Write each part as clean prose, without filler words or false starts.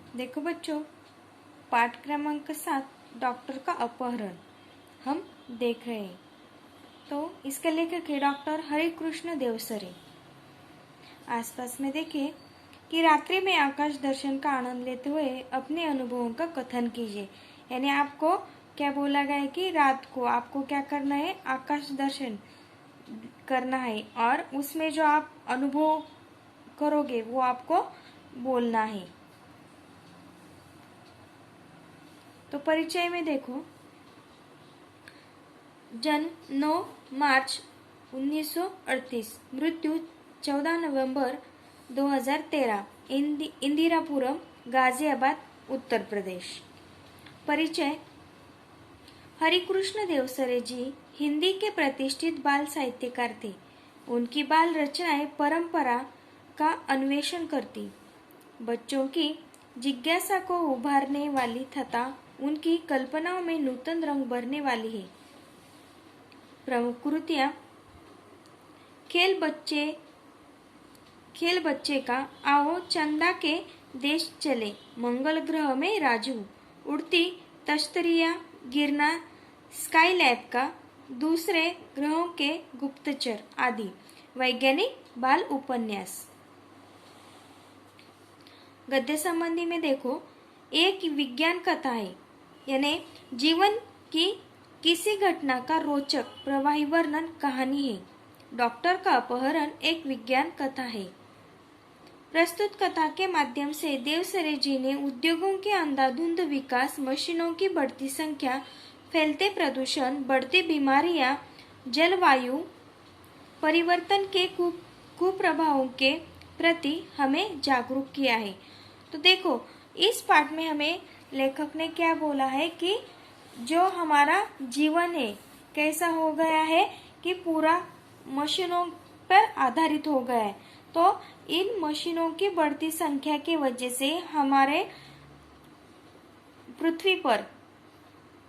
देखो बच्चों, पाठ क्रमांक 7 डॉक्टर का अपहरण हम देख रहे हैं। तो इसके लेखक है डॉक्टर हरिकृष्ण देवसरे। आसपास में देखिए कि रात्रि में आकाश दर्शन का आनंद लेते हुए अपने अनुभवों का कथन कीजिए। यानी आपको क्या बोला गया है कि रात को आपको क्या करना है, आकाश दर्शन करना है और उसमें जो आप अनुभव करोगे वो आपको बोलना है। तो परिचय में देखो, जन्म 9 मार्च 1938, मृत्यु 14 नवंबर 2013, इंदिरापुरम, गाजियाबाद, उत्तर प्रदेश। परिचय। हरिकृष्ण देवसरे जी हिंदी के प्रतिष्ठित बाल साहित्यकार थे। उनकी बाल रचनाएं परंपरा का अन्वेषण करती, बच्चों की जिज्ञासा को उभारने वाली तथा उनकी कल्पनाओं में नूतन रंग भरने वाली है। प्रमुख कृतियां: खेल बच्चे का, आओ चंदा के देश चले, मंगल ग्रह में राजू, उड़ती तश्तरियां, गिरना, स्काई लैब का, दूसरे ग्रहों के गुप्तचर आदि वैज्ञानिक बाल उपन्यास। गद्य संबंधी में देखो, एक विज्ञान कथा है, यानी जीवन की किसी घटना का रोचक प्रवाही वर्णन कहानी है। डॉक्टर का अपहरण एक विज्ञान कथा है। प्रस्तुत कथा के माध्यम से देवसरे जी ने उद्योगों के अंधाधुंध विकास, मशीनों की बढ़ती संख्या, फैलते प्रदूषण, बढ़ती बीमारियां, जलवायु परिवर्तन के कुप्रभावों के प्रति हमें जागरूक किया है। तो देखो, इस पाठ में हमें लेखक ने क्या बोला है कि जो हमारा जीवन है कैसा हो गया है कि पूरा मशीनों पर आधारित हो गया है। तो इन मशीनों की बढ़ती संख्या की वजह से हमारे पृथ्वी पर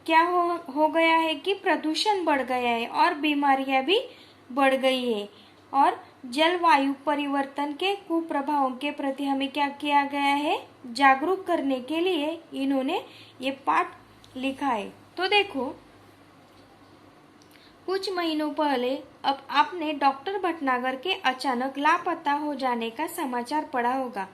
क्या हो गया है कि प्रदूषण बढ़ गया है और बीमारियां भी बढ़ गई है। और जलवायु परिवर्तन के कुप्रभावों के प्रति हमें क्या किया गया है, जागरूक करने के लिए इन्होंने ये पाठ लिखा है। तो देखो, कुछ महीनों पहले अब आपने डॉक्टर भटनागर के अचानक लापता हो जाने का समाचार पढ़ा होगा,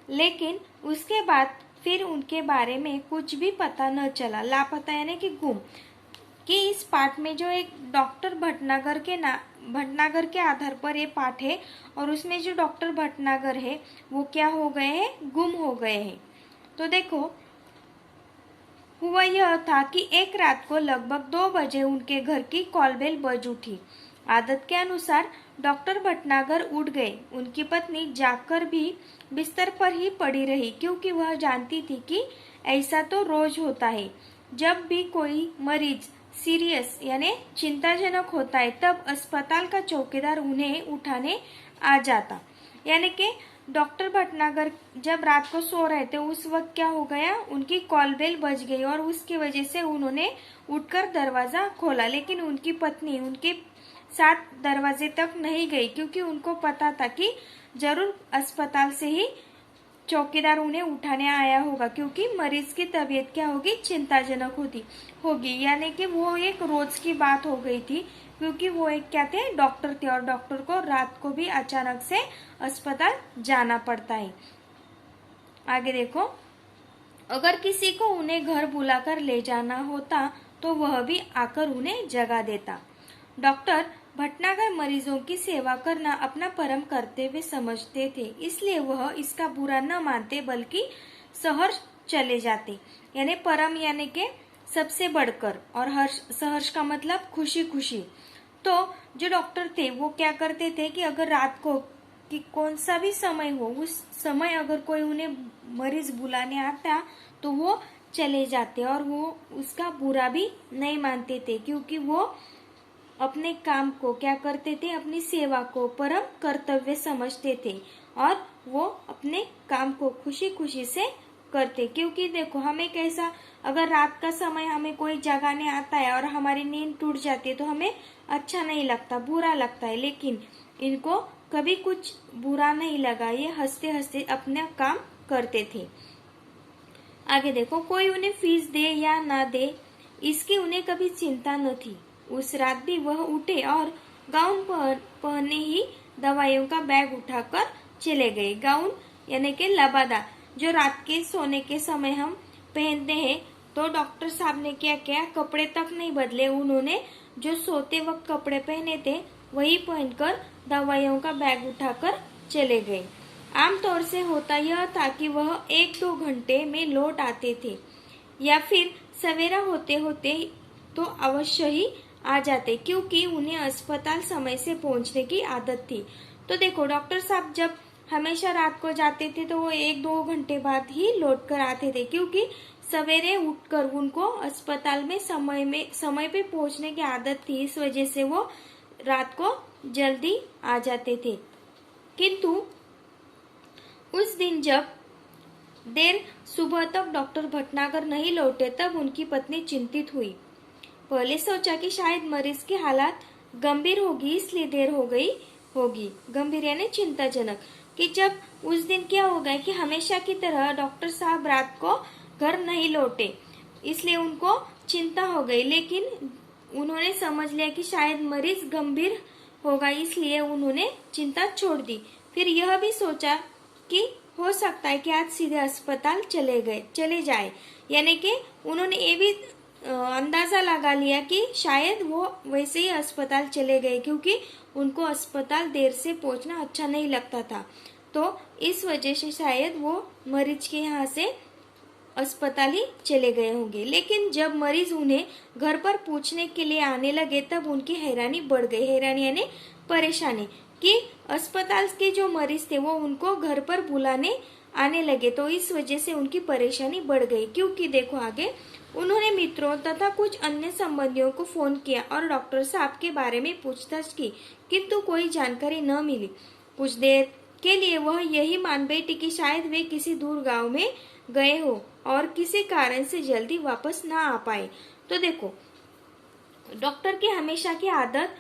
लेकिन उसके बाद फिर उनके बारे में कुछ भी पता न चला। लापता यानी कि गुम। कि इस पाठ में जो एक डॉक्टर भटनागर के आधार पर ये पाठ है और उसमें जो डॉक्टर भटनागर है वो क्या हो गए हैं, गुम हो गए हैं। तो देखो, हुआ यह था कि एक रात को लगभग 2 बजे उनके घर की कॉलबेल बज उठी। आदत के अनुसार डॉक्टर भटनागर उठ गए। उनकी पत्नी जागकर भी बिस्तर पर ही पड़ी रही, क्योंकि वह जानती थी कि ऐसा तो रोज होता है। जब भी कोई मरीज सीरियस यानी चिंताजनक होता है तब अस्पताल का चौकीदार उन्हें उठाने आ जाता। यानी कि डॉक्टर भटनागर जब रात को सो रहे थे उस वक्त क्या हो गया, उनकी कॉल बेल बज गई और उसकी वजह से उन्होंने उठकर दरवाजा खोला, लेकिन उनकी पत्नी उनके साथ दरवाजे तक नहीं गई, क्योंकि उनको पता था कि जरूर अस्पताल से ही चौकीदार उन्हें उठाने आया होगा, क्योंकि मरीज की तबीयत क्या होगी, चिंताजनक होगी। यानी कि वो एक रोज की बात हो गई थी, क्योंकि वो एक क्या थे, डॉक्टर थे और डॉक्टर को रात को भी अचानक से अस्पताल जाना पड़ता है। आगे देखो, अगर किसी को उन्हें घर बुलाकर ले जाना होता तो वह भी आकर उन्हें जगा देता। डॉक्टर भटनागर मरीजों की सेवा करना अपना परम कर्तव्य समझते थे, इसलिए वह इसका बुरा न मानते बल्कि सहर्ष चले जाते। यानी परम यानी के सबसे बढ़कर, और हर्ष, सहर्ष का मतलब खुशी खुशी। तो जो डॉक्टर थे वो क्या करते थे कि अगर रात को कि कौन सा भी समय हो, उस समय अगर कोई उन्हें मरीज बुलाने आता तो वो चले जाते और वो उसका बुरा भी नहीं मानते थे, क्योंकि वो अपने काम को क्या करते थे, अपनी सेवा को परम कर्तव्य समझते थे और वो अपने काम को खुशी खुशी से करते। क्योंकि देखो, हमें कैसा, अगर रात का समय हमें कोई जगाने आता है और हमारी नींद टूट जाती है तो हमें अच्छा नहीं लगता, बुरा लगता है, लेकिन इनको कभी कुछ बुरा नहीं लगा, ये हंसते हंसते अपना काम करते थे। आगे देखो, कोई उन्हें फीस दे या ना दे इसकी उन्हें कभी चिंता न थी। उस रात भी वह उठे और गाउन पहने ही दवाइयों का बैग उठाकर चले गए। गाउन यानी कि लबादा, जो रात के सोने के समय हम पहनते हैं। तो डॉक्टर साहब ने क्या किया, कपड़े तक नहीं बदले, उन्होंने जो सोते वक्त कपड़े पहने थे वही पहनकर दवाइयों का बैग उठाकर चले गए। आमतौर से होता यह था कि वह 1-2 घंटे में लौट आते थे या फिर सवेरा होते होते तो अवश्य ही आ जाते, क्योंकि उन्हें अस्पताल समय से पहुंचने की आदत थी। तो देखो, डॉक्टर साहब जब हमेशा रात को जाते थे तो वो 1-2 घंटे बाद ही लौट कर आते थे, क्योंकि सवेरे उठकर उनको अस्पताल में समय पे पहुंचने की आदत थी। इस वजह से वो रात को जल्दी आ जाते थे। किंतु उस दिन जब देर सुबह तक डॉक्टर भटनागर नहीं लौटे तब उनकी पत्नी चिंतित हुई। पहले सोचा कि शायद मरीज की हालत गंभीर होगी इसलिए देर हो गई होगी। गंभीर यानी चिंताजनक। कि जब उस दिन क्या हो गया कि हमेशा की तरह डॉक्टर साहब रात को घर नहीं लौटे, इसलिए उनको चिंता हो गई। लेकिन उन्होंने समझ लिया कि शायद मरीज गंभीर होगा, इसलिए उन्होंने चिंता छोड़ दी। फिर यह भी सोचा कि हो सकता है कि आज सीधे अस्पताल चले जाए, यानी कि उन्होंने ये भी अंदाजा लगा लिया कि शायद वो वैसे ही अस्पताल चले गए, क्योंकि उनको अस्पताल देर से पहुंचना अच्छा नहीं लगता था। तो इस वजह से शायद वो मरीज के यहाँ से अस्पताल ही चले गए होंगे। लेकिन जब मरीज उन्हें घर पर पूछने के लिए आने लगे तब उनकी हैरानी बढ़ गई। हैरानी यानी परेशानी, कि अस्पताल के जो मरीज थे वो उनको घर पर बुलाने आने लगे। तो इस वजह से उनकी परेशानी बढ़ गई, क्योंकि देखो आगे उन्होंने मित्रों तथा कुछ अन्य संबंधियों को फोन किया और डॉक्टर साहब के बारे में पूछताछ की, किंतु कोई जानकारी न मिली। कुछ देर के लिए वह यही मान बैठी कि शायद वे किसी दूर गांव में गए हो और किसी कारण से जल्दी वापस ना आ पाए। तो देखो, डॉक्टर की हमेशा की आदत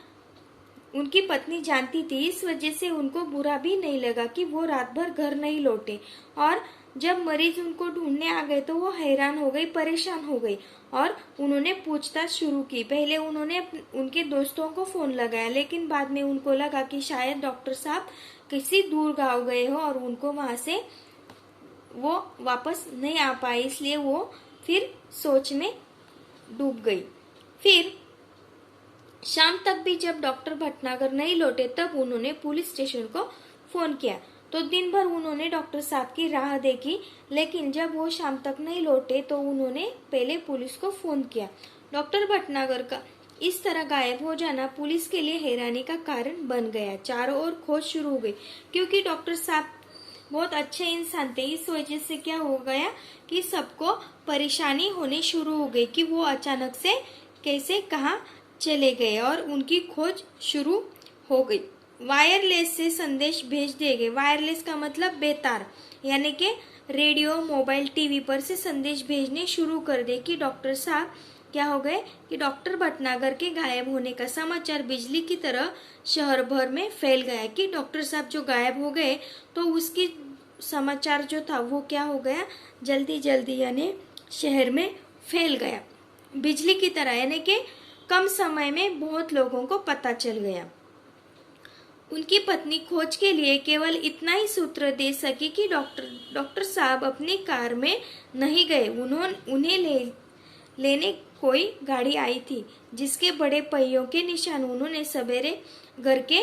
उनकी पत्नी जानती थी, इस वजह से उनको बुरा भी नहीं लगा कि वो रात भर घर नहीं लौटे। और जब मरीज उनको ढूंढने आ गए तो वो हैरान हो गई, परेशान हो गई और उन्होंने पूछताछ शुरू की। पहले उन्होंने उनके दोस्तों को फोन लगाया, लेकिन बाद में उनको लगा कि शायद डॉक्टर साहब किसी दूर गांव गए हो और उनको वहां से वो वापस नहीं आ पाए, इसलिए वो फिर सोच में डूब गई। फिर शाम तक भी जब डॉक्टर भटनागर नहीं लौटे तब उन्होंने पुलिस स्टेशन को फोन किया। तो दिन भर उन्होंने डॉक्टर साहब की राह देखी, लेकिन जब वो शाम तक नहीं लौटे तो उन्होंने पहले पुलिस को फोन किया। डॉक्टर भटनागर का इस तरह गायब हो जाना पुलिस के लिए हैरानी का कारण बन गया। चारों ओर खोज शुरू हो गई, क्योंकि डॉक्टर साहब बहुत अच्छे इंसान थे। इस वजह से क्या हो गया कि सबको परेशानी होनी शुरू हो गई कि वो अचानक से कैसे कहाँ चले गए और उनकी खोज शुरू हो गई। वायरलेस से संदेश भेज दिए गए। वायरलेस का मतलब बेतार, यानी कि रेडियो, मोबाइल, टीवी पर से संदेश भेजने शुरू कर दे कि डॉक्टर साहब क्या हो गए कि डॉक्टर भटनागर के गायब होने का समाचार बिजली की तरह शहर भर में फैल गया कि डॉक्टर साहब जो गायब हो गए। तो उसकी समाचार जो था वो क्या हो गया, जल्दी जल्दी यानी शहर में फैल गया बिजली की तरह, यानी कि कम समय में बहुत लोगों को पता चल गया। उनकी पत्नी खोज के लिए केवल इतना ही सूत्र दे सकी कि डॉक्टर साहब अपनी कार में नहीं गए। उन्हें लेने कोई गाड़ी आई थी जिसके बड़े पहियों के निशान उन्होंने सवेरे घर के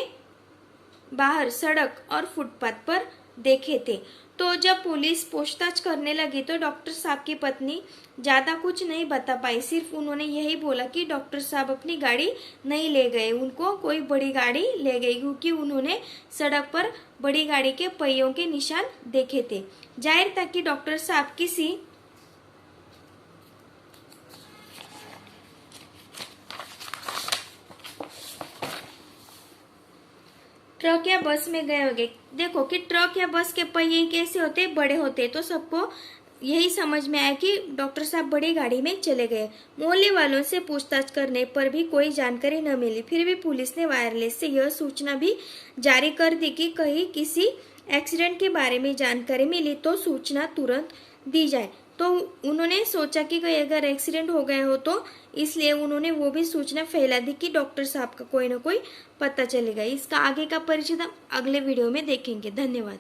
बाहर सड़क और फुटपाथ पर देखे थे। तो जब पुलिस पूछताछ करने लगी तो डॉक्टर साहब की पत्नी ज्यादा कुछ नहीं बता पाई। सिर्फ उन्होंने यही बोला कि डॉक्टर साहब अपनी गाड़ी नहीं ले गए, उनको कोई बड़ी गाड़ी ले गई, क्योंकि उन्होंने सड़क पर बड़ी गाड़ी के पहियों के निशान देखे थे। जाहिर था कि डॉक्टर साहब किसी ट्रक या बस में गए होंगे। देखो कि ट्रक या बस के पहिए कैसे होते, बड़े होते। तो सबको यही समझ में आया कि डॉक्टर साहब बड़ी गाड़ी में चले गए। मोहल्ले वालों से पूछताछ करने पर भी कोई जानकारी न मिली। फिर भी पुलिस ने वायरलेस से यह सूचना भी जारी कर दी कि कहीं किसी एक्सीडेंट के बारे में जानकारी मिली तो सूचना तुरंत दी जाए। तो उन्होंने सोचा कि कोई अगर एक्सीडेंट हो गया हो तो इसलिए उन्होंने वो भी सूचना फैला दी कि डॉक्टर साहब का कोई ना कोई पता चलेगा। इसका आगे का परिचय हम अगले वीडियो में देखेंगे। धन्यवाद।